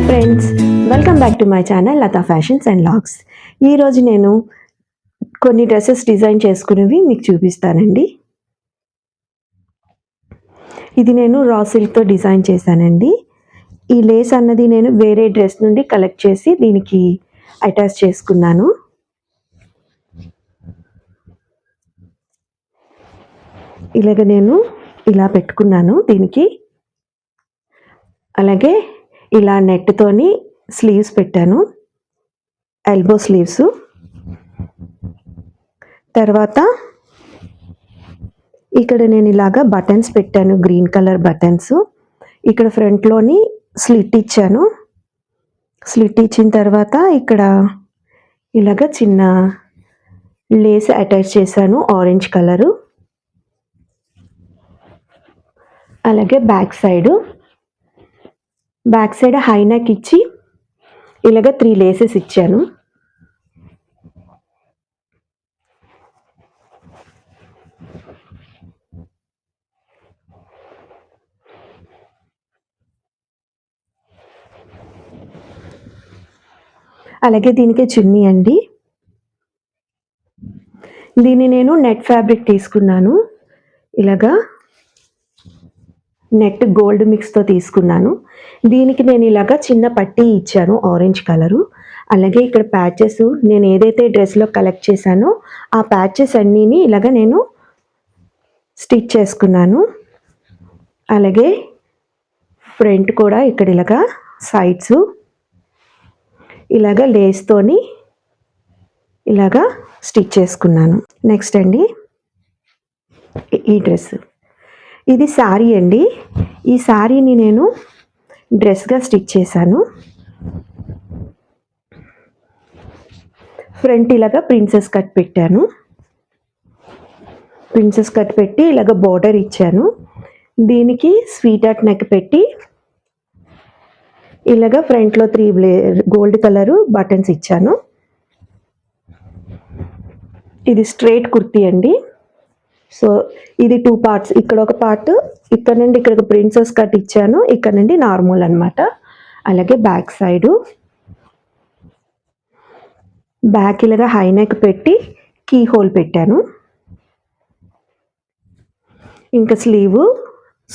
Friends, welcome back to my channel Latha fashions and logs. ఈరోజు నేను కొన్ని డ్రెస్సెస్ డిజైన్ చేసుకునేవి మీకు చూపిస్తానండి. ఇది నేను రా సిల్క్తో డిజైన్ చేశానండి. ఈ లేస్ అన్నది నేను వేరే డ్రెస్ నుండి కలెక్ట్ చేసి దీనికి అటాచ్ చేసుకున్నాను. ఇలాగ నేను ఇలా పెట్టుకున్నాను దీనికి. అలాగే ఇలా నెట్తోని స్లీవ్స్ పెట్టాను, ఎల్బో స్లీవ్స్. తర్వాత ఇక్కడ నేను ఇలాగా బటన్స్ పెట్టాను, గ్రీన్ కలర్ బటన్స్. ఇక్కడ ఫ్రంట్లోని స్లిట్ ఇచ్చాను. స్లిట్ ఇచ్చిన తర్వాత ఇక్కడ ఇలాగ చిన్న లేస్ అటాచ్ చేశాను, ఆరెంజ్ కలరు. అలాగే బ్యాక్ సైడ్ హై నెక్ ఇచ్చి ఇలాగ 3 లేసెస్ ఇచ్చాను. అలాగే దీనికి చున్నీ అండి. దీన్ని నేను నెట్ ఫ్యాబ్రిక్ తీసుకున్నాను. ఇలాగా నెట్ గోల్డ్ మిక్స్తో తీసుకున్నాను. దీనికి నేను ఇలాగా చిన్న పట్టీ ఇచ్చాను, ఆరెంజ్ కలరు. అలాగే ఇక్కడ ప్యాచెస్ నేను ఏదైతే డ్రెస్లో కలెక్ట్ చేశానో ఆ ప్యాచెస్ అన్నీని ఇలాగ నేను స్టిచ్ చేసుకున్నాను. అలాగే ఫ్రంట్ కూడా ఇక్కడ ఇలాగా సైడ్స్ ఇలాగ లేస్తోని ఇలాగా స్టిచ్ చేసుకున్నాను. నెక్స్ట్ అండి, ఈ డ్రెస్ ఇది శారీ అండి. ఈ శారీని నేను డ్రెస్గా స్టిచ్ చేశాను. ఫ్రంట్ ఇలాగా ప్రిన్సెస్ కట్ పెట్టాను. ప్రిన్సెస్ కట్ పెట్టి ఇలాగ బోర్డర్ ఇచ్చాను. దీనికి స్వీట్ హార్ట్ నెక్ పెట్టి ఇలాగ ఫ్రంట్లో 3 గోల్డ్ కలరు బటన్స్ ఇచ్చాను. ఇది స్ట్రైట్ కుర్తీ అండి. సో ఇది 2 పార్ట్స్. ఇక్కడ ఒక పార్ట్, ఇక్కడ నుండి ఇక్కడ ప్రిన్సెస్ కట్ ఇచ్చాను, ఇక్కడ నుండి నార్మల్ అనమాట. అలాగే బ్యాక్ సైడు బ్యాక్ ఇలాగా హై నెక్ పెట్టి కీ హోల్ పెట్టాను. ఇంకా స్లీవ్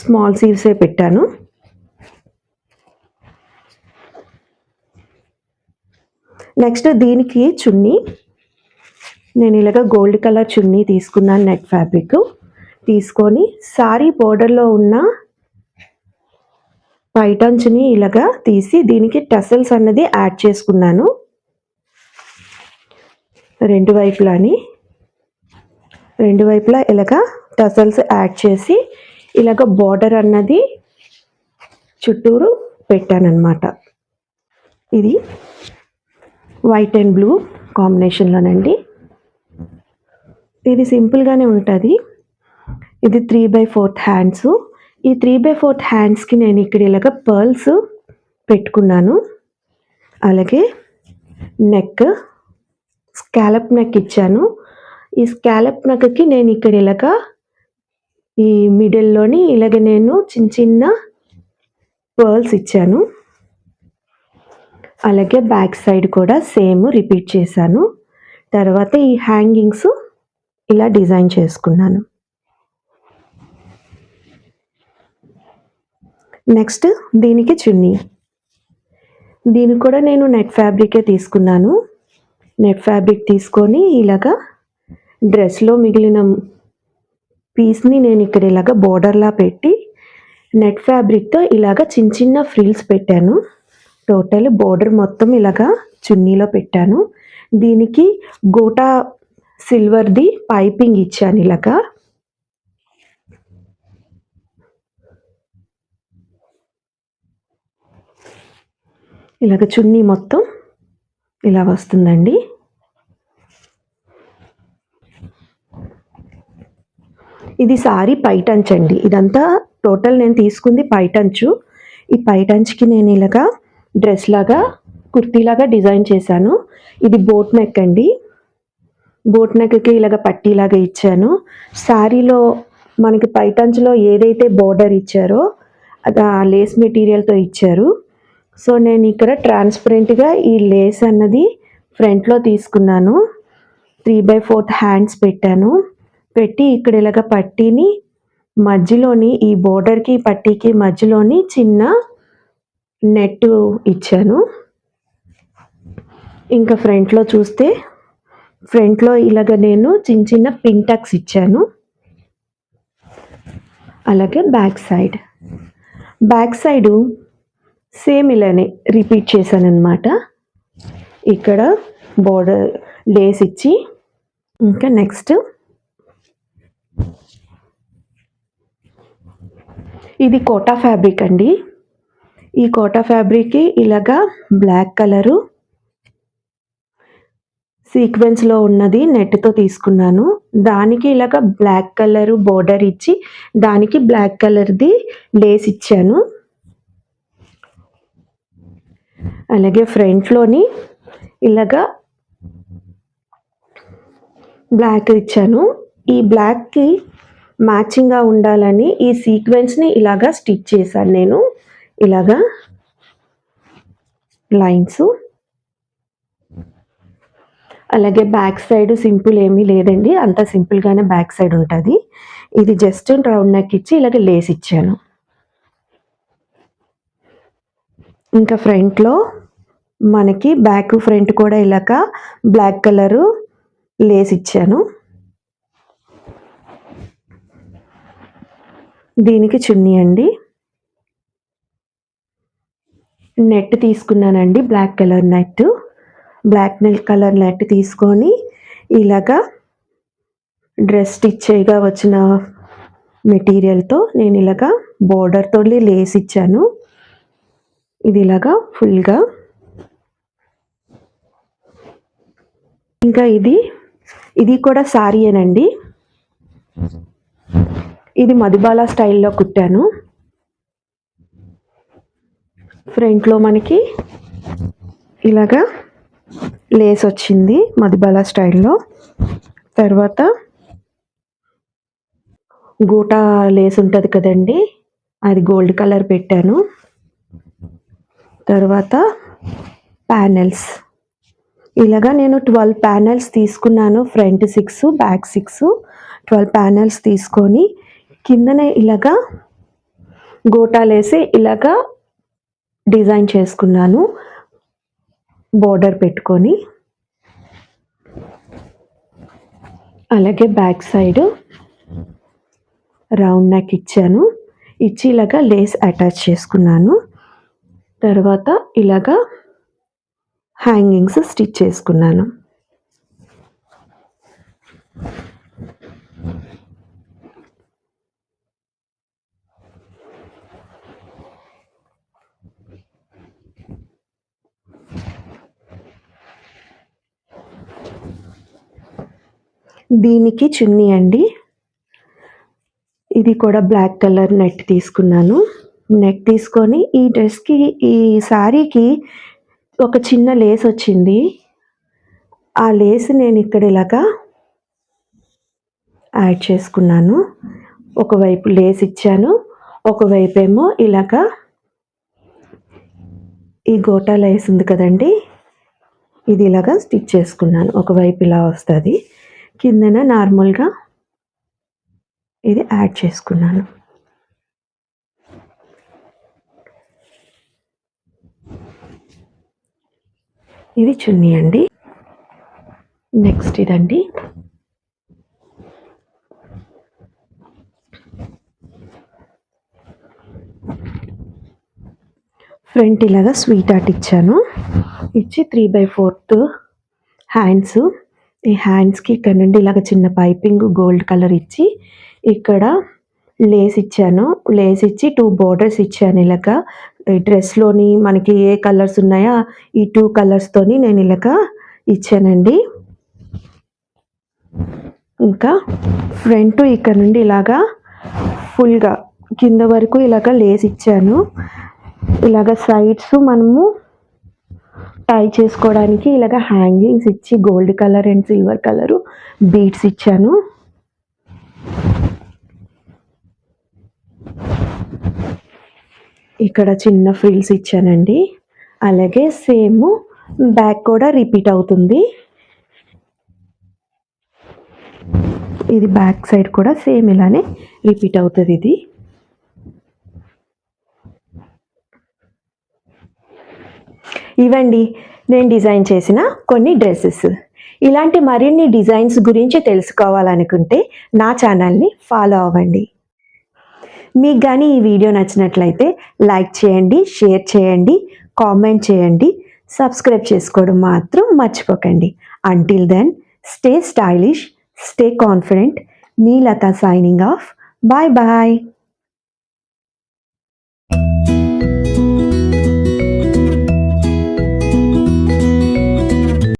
స్మాల్ స్లీవ్సే పెట్టాను. నెక్స్ట్ దీనికి చున్నీ నేను ఇలాగ గోల్డ్ కలర్ చున్నీ తీసుకున్నాను. నెట్ ఫ్యాబ్రిక్ తీసుకొని సారీ బోర్డర్లో ఉన్న పైటంచుని ఇలాగా తీసి దీనికి టసల్స్ అన్నది యాడ్ చేసుకున్నాను. రెండు వైపులా ఇలాగా టసల్స్ యాడ్ చేసి ఇలాగ బోర్డర్ అన్నది చుట్టూరు పెట్టానన్నమాట. ఇది వైట్ అండ్ బ్లూ కాంబినేషన్లోనండి. ఇది సింపుల్గానే ఉంటుంది. ఇది 3/4 హ్యాండ్స్. ఈ 3/4 హ్యాండ్స్కి నేను ఇక్కడ ఇలాగ పర్ల్స్ పెట్టుకున్నాను. అలాగే నెక్ స్కాలప్ నెక్ ఇచ్చాను. ఈ స్కాలప్ నెక్కి నేను ఇక్కడ ఇలాగ ఈ మిడిల్లోని ఇలాగ నేను చిన్న చిన్న పర్ల్స్ ఇచ్చాను. అలాగే బ్యాక్ సైడ్ కూడా సేమ్ రిపీట్ చేశాను. తర్వాత ఈ హ్యాంగింగ్స్ ఇలా డిజైన్ చేసుకున్నాను. నెక్స్ట్ దీనికి చున్నీ. దీనికి కూడా నేను నెట్ ఫ్యాబ్రికే తీసుకున్నాను. నెట్ ఫ్యాబ్రిక్ తీసుకొని ఇలాగా డ్రెస్లో మిగిలిన పీస్ని నేను ఇక్కడ ఇలాగ బోర్డర్లా పెట్టి నెట్ ఫ్యాబ్రిక్తో ఇలాగ చిన్న చిన్న ఫ్రిల్స్ పెట్టాను. టోటల్ బోర్డర్ మొత్తం ఇలాగా చున్నీలో పెట్టాను. దీనికి గోటా సిల్వర్ది పైపింగ్ ఇచ్చాను. ఇలాగా చున్నీ మొత్తం ఇలా వస్తుందండి. ఇది సారీ పైటంచ్ అండి. ఇదంతా టోటల్ నేను తీసుకుంది పైటంచు. ఈ పైటంచ్కి నేను ఇలాగా డ్రెస్ లాగా కుర్తీలాగా డిజైన్ చేశాను. ఇది బోట్ నెక్ అండి. బోట్ నెక్కి ఇలాగ పట్టీలాగా ఇచ్చాను. శారీలో మనకి పైటంచులో ఏదైతే బోర్డర్ ఇచ్చారో అది ఆ లేస్ మెటీరియల్తో ఇచ్చారు. సో నేను ఇక్కడ ట్రాన్స్పరెంట్గా ఈ లేస్ అన్నది ఫ్రంట్లో తీసుకున్నాను. 3/4 హ్యాండ్స్ పెట్టాను. పెట్టి ఇక్కడ ఇలాగ పట్టీని మధ్యలోని ఈ బోర్డర్కి పట్టీకి మధ్యలోని చిన్న నెట్ ఇచ్చాను. ఇంకా ఫ్రంట్లో చూస్తే ఫ్రంట్లో ఇలాగ నేను చిన్న చిన్న పిన్ టక్స్ ఇచ్చాను. అలాగే బ్యాక్ సైడు సేమ్ ఇలానే రిపీట్ చేశాను అనమాట. ఇక్కడ బోర్డర్ లేస్ ఇచ్చి ఇంకా నెక్స్ట్ ఇది కోటా ఫ్యాబ్రిక్ అండి. ఈ కోటా ఫ్యాబ్రిక్కి ఇలాగా బ్లాక్ కలరు సీక్వెన్స్లో ఉన్నది నెట్తో తీసుకున్నాను. దానికి ఇలాగ బ్లాక్ కలరు బోర్డర్ ఇచ్చి దానికి బ్లాక్ కలర్ది లేస్ ఇచ్చాను. అలాగే ఫ్రంట్లోని ఇలాగా బ్లాక్ ఇచ్చాను. ఈ బ్లాక్కి మ్యాచింగ్గా ఉండాలని ఈ సీక్వెన్స్ని ఇలాగా స్టిచ్ చేశాను నేను. ఇలాగా లైన్స్. అలాగే బ్యాక్ సైడ్ సింపుల్ ఏమీ లేదండి, అంత సింపుల్గానే బ్యాక్ సైడ్ ఉంటుంది. ఇది జస్ట్ రౌండ్ నెక్ ఇచ్చి ఇలాగ లేస్ ఇచ్చాను. ఇంకా ఫ్రంట్లో మనకి బ్యాక్ ఫ్రంట్ కూడా ఇలాగ బ్లాక్ కలరు లేస్ ఇచ్చాను. దీనికి చున్నీ అండి. నెట్ తీసుకున్నానండి, బ్లాక్ కలర్ నెట్ తీసుకొని ఇలాగా డ్రెస్ స్టిచ్ చేయగా వచ్చిన మెటీరియల్తో నేను ఇలాగా బోర్డర్తో లేస్ ఇచ్చాను. ఇది ఇలాగా ఫుల్గా. ఇంకా ఇది కూడా సారీయేనండి. ఇది మధుబాల స్టైల్లో కుట్టాను. ఫ్రంట్లో మనకి ఇలాగా లేస్ వచ్చింది మధుబాల స్టైల్లో. తర్వాత గోటా లేస్ ఉంటుంది కదండి, అది గోల్డ్ కలర్ పెట్టాను. తర్వాత ప్యానెల్స్ ఇలాగా నేను 12 ప్యానెల్స్ తీసుకున్నాను. ఫ్రంట్ 6 బ్యాక్ 6 12 ప్యానెల్స్ తీసుకొని కిందనే ఇలాగా గోటాలేసి ఇలాగా డిజైన్ చేసుకున్నాను బోర్డర్ పెట్టుకొని. అలాగే బ్యాక్ సైడ్ రౌండ్ నెక్ ఇచ్చాను. ఇచ్చి ఇలాగా లేస్ అటాచ్ చేసుకున్నాను. తర్వాత ఇలాగా హ్యాంగింగ్స్ స్టిచ్ చేసుకున్నాను. దీనికి చున్నీ అండి. ఇది కూడా బ్లాక్ కలర్ నెట్ తీసుకున్నాను. నెట్ తీసుకొని ఈ డ్రెస్కి ఈ శారీకి ఒక చిన్న లేస్ వచ్చింది. ఆ లేస్ నేను ఇక్కడ ఇలాగా యాడ్ చేసుకున్నాను. ఒకవైపు లేస్ ఇచ్చాను, ఒకవైపు ఏమో ఇలాగా ఈ గోటా లేస్ ఉంది కదండి, ఇది ఇలాగా స్టిచ్ చేసుకున్నాను. ఒకవైపు ఇలా వస్తుంది, కిందన నార్మల్గా ఇది యాడ్ చేసుకున్నాను. ఇది చున్నీ అండి. నెక్స్ట్ ఇదండి. ఫ్రంట్ ఇలాగా స్వీట్ ఆర్ట్ ఇచ్చాను. ఇచ్చి 3/4 హ్యాండ్స్. ఈ హ్యాండ్స్కి ఇక్కడ నుండి ఇలాగ చిన్న పైపింగ్ గోల్డ్ కలర్ ఇచ్చి ఇక్కడ లేస్ ఇచ్చాను. లేస్ ఇచ్చి 2 బోర్డర్స్ ఇచ్చాను. ఇలాగా డ్రెస్లోని మనకి ఏ కలర్స్ ఉన్నాయో ఈ 2 కలర్స్తోని నేను ఇలాగా ఇచ్చానండి. ఇంకా ఫ్రంట్ ఇక్కడ నుండి ఇలాగా ఫుల్గా కింద వరకు ఇలాగా లేస్ ఇచ్చాను. ఇలాగ సైడ్స్ మనము టై చేసుకోవడానికి ఇలాగ హ్యాంగింగ్స్ ఇచ్చి gold colour and silver colour beads ఇచ్చాను. ఇక్కడ చిన్న ఫ్రిల్స్ ఇచ్చానండి. అలాగే సేమ్ బ్యాక్ కూడా రిపీట్ అవుతుంది. ఇది బ్యాక్ సైడ్ కూడా సేమ్ ఇలానే రిపీట్ అవుతుంది. ఇది ఇవండి నేను డిజైన్ చేసిన కొన్ని డ్రెస్సెస్. ఇలాంటి మరిన్ని డిజైన్స్ గురించి తెలుసుకోవాలనుకుంటే నా ఛానల్ని ఫాలో అవ్వండి. మీకు కానీ ఈ వీడియో నచ్చినట్లయితే లైక్ చేయండి, షేర్ చేయండి, కామెంట్ చేయండి, సబ్స్క్రైబ్ చేసుకోవడం మాత్రం మర్చిపోకండి. Until then stay stylish, stay confident. మీ Latha signing off. Bye bye.